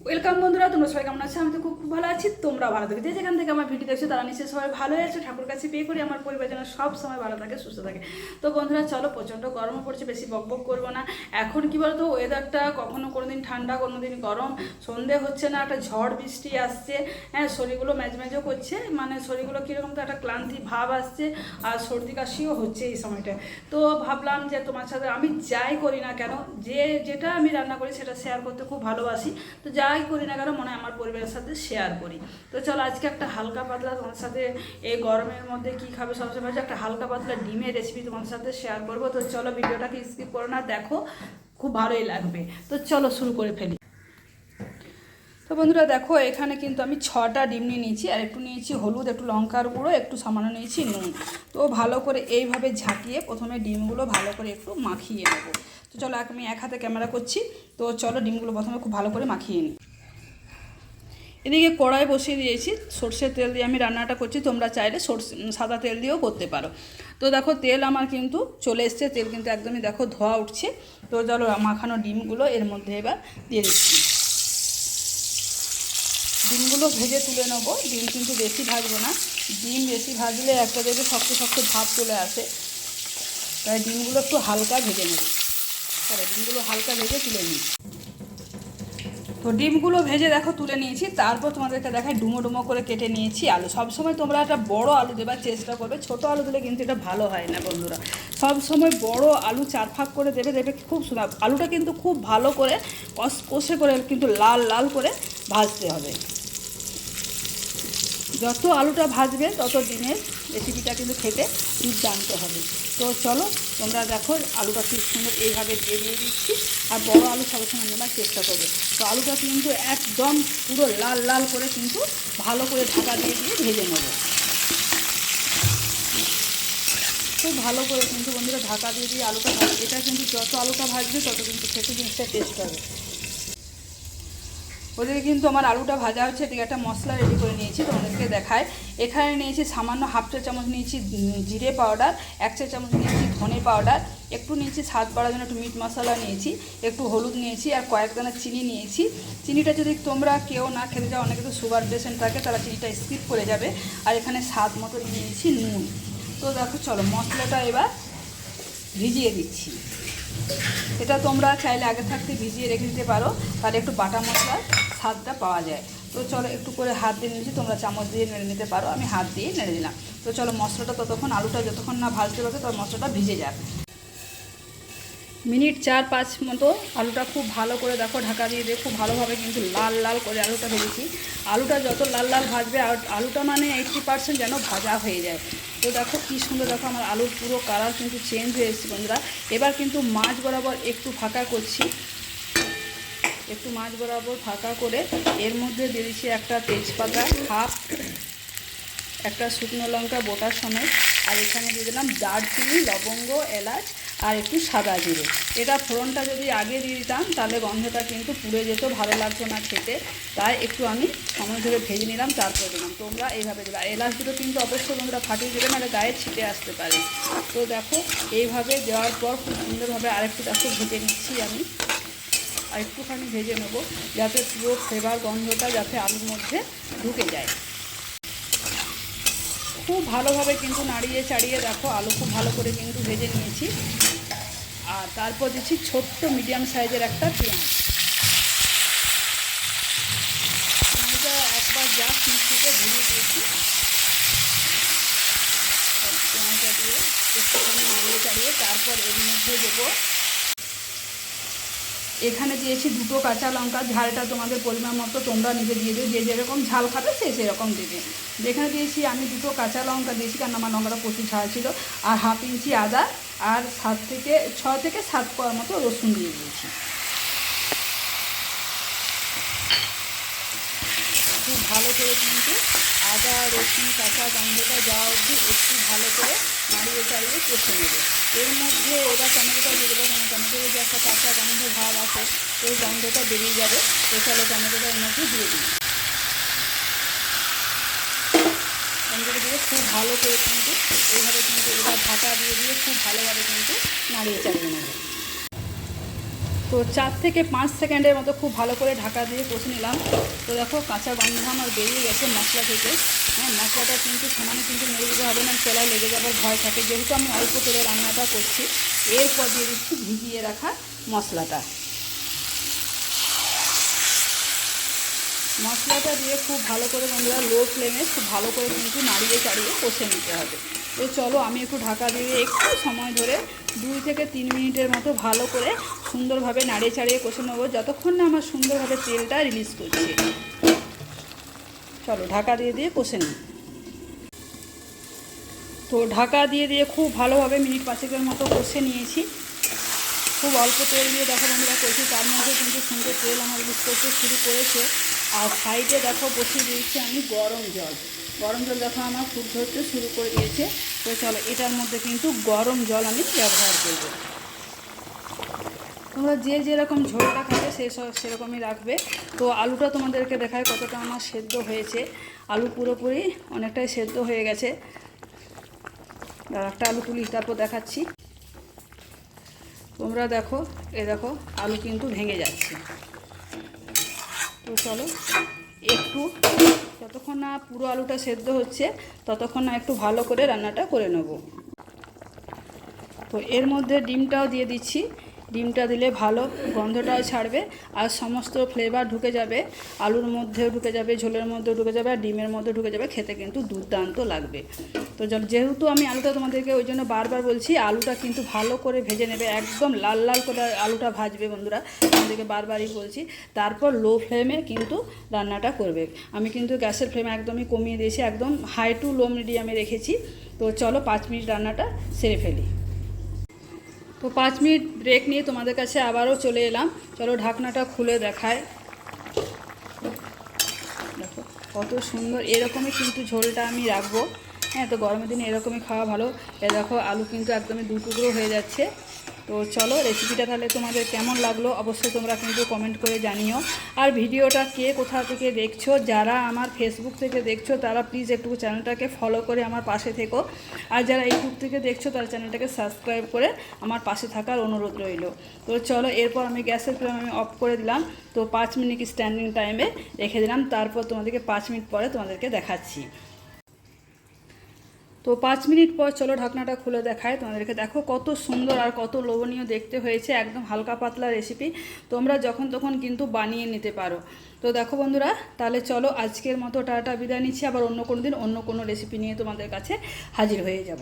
Welcome বন্ধুরা, তোমরা সবাই কেমন আছো? আমি তো খুব ভালো আছি, তোমরা ভালো থাকো। যে যেখান থেকে আমার ভিডিও দেখছো তারা নিশ্চয়ই সবাই ভালোই আছো। ঠাকুর কাছে পে করি আমার পরিবার যেন সব সময় ভালো থাকে, সুস্থ থাকে। তো বন্ধুরা চলো, প্রচণ্ড গরমও পড়ছে, বেশি বকবক করবো না। এখন কি বলতো, ওয়েদারটা কখনো কোনো দিন ঠান্ডা, কোনো দিন গরম, সন্ধে হচ্ছে না, একটা ঝড় বৃষ্টি আসছে। হ্যাঁ, শরীরগুলো ম্যাজম্যাজও করছে, মানে শরীরগুলো কীরকম তো একটা ক্লান্তি ভাব আসছে, আর সর্দি কাশিও হচ্ছে এই সময়টায়। তো ভাবলাম যে তোমার সাথে আমি যাই করি না কেন, যেটা আমি রান্না করি সেটা শেয়ার করতে খুব ভালোবাসি। তো যাই করি না কেন মনে হয় আমার পরিবারের সাথে শেয়ার করি। তো চলো আজকে একটা হালকা পাতলা তোমার সাথে, এই গরমের মধ্যে কি খাবে সবসময় ভাবছি, একটা হালকা পাতলা ডিমের রেসিপি তোমার সাথে শেয়ার করবো। তো চলো ভিডিওটাকে স্কিপ করো না, দেখো, খুব ভালোই লাগবে। তো চলো শুরু করে ফেলি। তো বন্ধুরা দেখো, এখানে কিন্তু আমি 6টা ডিম নিয়ে নিয়েছি, আর একটু নিয়েছি হলুদ, একটু লঙ্কার গুঁড়ো, একটু সামান্য নিয়েছি নুন। তো ভালো করে এইভাবে ঝাঁকিয়ে প্রথমে ডিমগুলো ভালো করে একটু মাখিয়ে নেবো। তো চলো আমি এক হাতে ক্যামেরা করছি। তো চলো ডিমগুলো প্রথমে খুব ভালো করে মাখিয়ে নিই। এদিকে কড়াই বসিয়ে দিয়েছি, সর্ষের তেল দিয়ে আমি রান্নাটা করছি, তোমরা চাইলে সাদা তেল দিয়েও করতে পারো। তো দেখো তেল আমার কিন্তু চলে এসছে, তেল কিন্তু একদমই দেখো ধোয়া উঠছে। তো চলো মাখানো ডিমগুলো এর মধ্যে এবার দিয়ে দিচ্ছি। ডিমগুলো ভেজে তুলে নেবো, ডিম কিন্তু বেশি ভাজবো না। ডিম বেশি ভাজলে একটা দেখবে শক্ত শক্ত ভাব চলে আসে, তাই ডিমগুলো একটু হালকা ভেজে নেব। ডিমগুলো হালকা ভেজে তুলে নিই। তো ডিমগুলো ভেজে দেখো তুলে নিয়েছি, তারপর তোমাদেরকে দেখায় ডুমো ডুমো করে কেটে নিয়েছি আলু। সবসময় তোমরা একটা বড় আলু দেবার চেষ্টা করবে, ছোট আলু দিলে কিন্তু এটা ভালো হয় না বন্ধুরা। সবসময় বড় আলু 4 ভাগ করে দেবে, দেবে খুব সুন্দর। আলুটা কিন্তু খুব ভালো করে কষে করে কিন্তু লাল লাল করে ভাজতে হবে। যত আলুটা ভাজবে তত ডিমের রেসিপিটা কিন্তু খেতে দুর্দান্ত হবে। তো চলো তোমরা দেখো, আলুটা খুব সুন্দর এইভাবে দিয়ে দিচ্ছি, আর বড় আলু সবসময় নেবার চেষ্টা করবে। তো আলুটা কিন্তু একদম পুরো লাল লাল করে কিন্তু ভালো করে ঢাকা দিয়ে ভেজে নেবো। খুব ভালো করে কিন্তু বন্ধুরা ঢাকা দিয়ে আলুটা ভাজবে। এটা কিন্তু যত আলুটা ভাজবে তত কিন্তু খেতে জিনিসটা টেস্ট হবে। ওদিকে কিন্তু আমার আলুটা ভাজা হচ্ছে, এদিকে একটা মশলা রেডি করে নিয়েছি, তোমাদেরকে দেখায়। এখানে নিয়েছি সামান্য হাফ চা চামচ নিয়েছি জিরে পাউডার, 1 চা চামচ নিয়েছি ধনে পাউডার, একটু নিয়েছি স্বাদ বাড়ার জন্য একটু মিট মশলা নিয়েছি, একটু হলুদ নিয়েছি, আর কয়েক দানা চিনি নিয়েছি। চিনিটা যদি তোমরা কেউ না খেতে যাও, অনেকে তো সুগার পেশেন্ট থাকে, তারা চিনিটা স্কিপ করে যাবে। আর এখানে স্বাদ মতো নিয়েছি নুন। তো দেখো চলো মশলাটা এবার ভিজিয়ে দিচ্ছি। এটা তোমরা চাইলে আগে থাকতে ভিজিয়ে রেখে দিতে পারো, তাহলে একটু বাটা মশলার স্বাদটা পাওয়া যায়। তো চলো একটু করে হাত দিয়ে নিয়েছি, তোমরা চামচ দিয়ে নেড়ে নিতে পারো, আমি হাত দিয়ে নেড়ে দিলাম। তো চলো মশলাটা ততক্ষণ, আলুটা যতক্ষণ না ভাজতে পারবে তখন মশলাটা ভিজে যাক। মিনিট 4-5 মতো আলুটা খুব ভালো করে দেখো ঢাকা দিয়ে খুব ভালোভাবে কিন্তু লাল লাল করে আলুটা ভেজেছি। আলুটা যত লাল লাল ভাজবে, আর আলুটা মানে 80% যেন ভাজা হয়ে যায়। তো দেখো কী সুন্দর, দেখো আমার আলুর পুরো কালার কিন্তু চেঞ্জ হয়ে এসেছে বন্ধুরা। এবার কিন্তু মাছ বরাবর একটু ফাঁকা করছি, একটু মাছ বরাবর ফাঁকা করে এর মধ্যে দিয়ে দিচ্ছি একটা তেজপাতা, একটা শুকনো লঙ্কা বোটার সমেত, আর এখানে দিয়ে দিলাম দারচিনি, লবঙ্গ, এলাচ, আর একটু সাদা জিরে। এটা ফোড়নটা যদি আগে দিয়ে দিতাম তাহলে গন্ধটা কিন্তু পুড়ে যেত, ভালো লাগতো না খেতে। তাই একটু আমি সময় ধরে ভেজে নিলাম, তারপরে দিলাম। তোমরা এইভাবে দেবে। আর এলাচ দুটো কিন্তু অবশ্যই বন্ধুরা ফাটিয়ে দেবে, নাহলে গায়ে ছিটে আসতে পারে। তো দেখো এইভাবে দেওয়ার পর খুব সুন্দরভাবে আরেকটু দেখো ভেজে নিচ্ছি আমি, আর একটুখানি ভেজে নেবো, যাতে পুরো ফ্লেভার গন্ধটা যাতে আলুর মধ্যে ঢুকে যায়। খুব ভালোভাবে কিন্তু নাড়িয়ে চাড়িয়ে দেখো আলু খুব ভালো করে কিন্তু ভেজে নিয়েছি। আর তারপর দিচ্ছি ছোট্ট মিডিয়াম সাইজের একটা পেঁয়াজ। পেঁয়াজটা একবার জাস্ট মিক্সিতে ঘুরিয়ে দিয়েছি। পেঁয়াজটা দিয়ে একটুখানি নাড়িয়ে চাড়িয়ে তারপর এর মধ্যে দেবো, এখানে দিয়েছি 2টো কাঁচা লঙ্কা। ঝালটা তোমাদের পরিমাণ মতো তোমরা নিজে দিয়ে দিও, যে যেরকম ঝাল খাবে সে সেরকম দেবে। যেখানে দিয়েছি আমি 2টো কাঁচা লঙ্কা দিয়েছি, কারণ আমার লঙ্কাটা প্রচুর ঝাল ছিল। আর হাফ ইঞ্চি আদা, আর 6 থেকে 7 কোয়া মতো রসুন দিয়ে দিয়েছি। খুব ভালো করে কিন্তু আদা রসুন কাঁচা গন্ধটা যাওয়া অবধি একটু ভালো করে নাড়িয়ে চাড়িয়ে কষে নেবে। এর মধ্যে এবার টমেটোটা দিয়ে দেবো, কারণ টমেটোর যে একটা কাঁচা গন্ধ ভাব আছে, সেই গন্ধটা বেরিয়ে যাবে। তো চলো টমেটোটা এর মধ্যে দিয়ে দিই। টমেটোটা দিয়ে খুব ভালো করে কিন্তু এইভাবে কিন্তু এবার ঢাকা দিয়ে খুব ভালোভাবে কিন্তু নাড়িয়ে চাড়িয়ে নেবে। তো তো 4 থেকে 5 সেকেন্ডের মতো খুব ভালো করে ঢাকা দিয়ে কষে নিলাম। তো দেখো কাঁচা গন্ধ আমার বেরিয়ে গেছে মশলা থেকে। হ্যাঁ, মশলাটা কিন্তু সমানে কিন্তু নেড়ে দিতে হবে না, তেলায় লেগে যাবার ভয় থাকে। যেহেতু আমি অল্প তেলে রান্নাটা করছি, এরপর দিয়ে দিচ্ছি ভিজিয়ে রাখা মশলাটা। মশলাটা দিয়ে খুব ভালো করে বন্ধুরা লো ফ্লেমে খুব ভালো করে কিন্তু নাড়িয়ে চাড়িয়ে কষে নিতে হবে। তো চলো আমি একটু ঢাকা দিয়ে একটু সময় ধরে 2 থেকে 3 মিনিটের মতো ভালো করে সুন্দরভাবে নাড়িয়ে চাড়িয়ে কষে নেবো, যতক্ষণ না আমার সুন্দরভাবে তেলটা রিলিজ করছে। চলো ঢাকা দিয়ে দিয়ে কষে নিই। তো ঢাকা দিয়ে দিয়ে খুব ভালোভাবে মিনিট 5 মতো কষে নিয়েছি। খুব অল্প তেল দিয়ে দেখো বন্ধুরা করছি, তার মধ্যে কিন্তু সুন্দর তেল আমার রিলিজ করতে শুরু করেছে। আর সাইডে দেখো বসিয়ে দিয়েছি আমি গরম জল। গরম জল দেখো আমার ফুট ধরতে শুরু করে দিয়েছে। তো চলো এটার মধ্যে কিন্তু গরম জল আমি ব্যবহার করব। তোমরা যে যেরকম ঝোলটা খাবে সেরকমই রাখবে। তো আলুটা তোমাদেরকে দেখায় কতটা আমার সেদ্ধ হয়েছে। আলু পুরোপুরি অনেকটাই সেদ্ধ হয়ে গেছে। একটা আলু তুলি তারপর দেখাচ্ছি। তোমরা দেখো, দেখো আলু কিন্তু ভেঙে যাচ্ছে। তো চলো একটু যতক্ষণ না পুরো আলুটা সেদ্ধ হচ্ছে ততক্ষণ না একটু ভালো করে রান্নাটা করে নেব। তো এর মধ্যে ডিমটাও দিয়ে দিচ্ছি। ডিমটা দিলে ভালো গন্ধটাও ছাড়বে আর সমস্ত ফ্লেভার ঢুকে যাবে, আলুর মধ্যেও ঢুকে যাবে, ঝোলের মধ্যেও ঢুকে যাবে আর ডিমের মধ্যেও ঢুকে যাবে। খেতে কিন্তু দুর্দান্ত লাগবে। তো যেহেতু আমি আলুটা তোমাদেরকে ওই জন্য বারবার বলছি, আলুটা কিন্তু ভালো করে ভেজে নেবে, একদম লাল লাল করে আলুটা ভাজবে বন্ধুরা, তোমাদেরকে বারবারই বলছি। তারপর লো ফ্লেমে কিন্তু রান্নাটা করবে। আমি কিন্তু গ্যাসের ফ্লেম একদমই কমিয়ে দিয়েছি, একদম হাই টু লো মিডিয়ামে রেখেছি। তো চলো 5 মিনিট রান্নাটা সেরে ফেলি। তো 5 মিনিট ব্রেক নিয়ে তোমাদের কাছে আবারও চলে এলাম। চলো ঢাকনাটা খুলে দেখায়। দেখো কত সুন্দর, এরকমই কিন্তু ঝোলটা আমি রাখবো। হ্যাঁ, তো গরমের দিনে এরকমই খাওয়া ভালো। দেখো আলু কিন্তু একদমই 2 টুকরো হয়ে যাচ্ছে। তো চলো রেসিপিটা তাহলে তোমাদের কেমন লাগলো অবশ্যই তোমরা কিন্তু কমেন্ট করে জানিও। আর ভিডিওটা কে কোথা থেকে দেখছো, যারা আমার ফেসবুক থেকে দেখছো তারা প্লিজ একটু চ্যানেলটাকে ফলো করে আমার পাশে থেকো। আর যারা ইউটিউব থেকে দেখছো তারা চ্যানেলটাকে সাবস্ক্রাইব করে আমার পাশে থাকার অনুরোধ রইল। তো চলো এরপর আমি গ্যাসের ফ্লেম আমি অফ করে দিলাম। তো 5 মিনিট স্ট্যান্ডিং টাইমে রেখে দিলাম। তারপর তোমাদেরকে 5 মিনিট পরে তোমাদেরকে দেখাচ্ছি। তো 5 মিনিট পর চলো ঢাকনাটা খুলে দেখায় তোমাদেরকে। দেখো কত সুন্দর আর কত লোভনীয় দেখতে হয়েছে। একদম হালকা পাতলা রেসিপি, তোমরা যখন তখন কিন্তু বানিয়ে নিতে পারো। তো দেখো বন্ধুরা, তাহলে চলো আজকের মতো টাটা বিদায় নিচ্ছি। আবার অন্য কোনো দিন অন্য কোনো রেসিপি নিয়ে তোমাদের কাছে হাজির হয়ে যাব।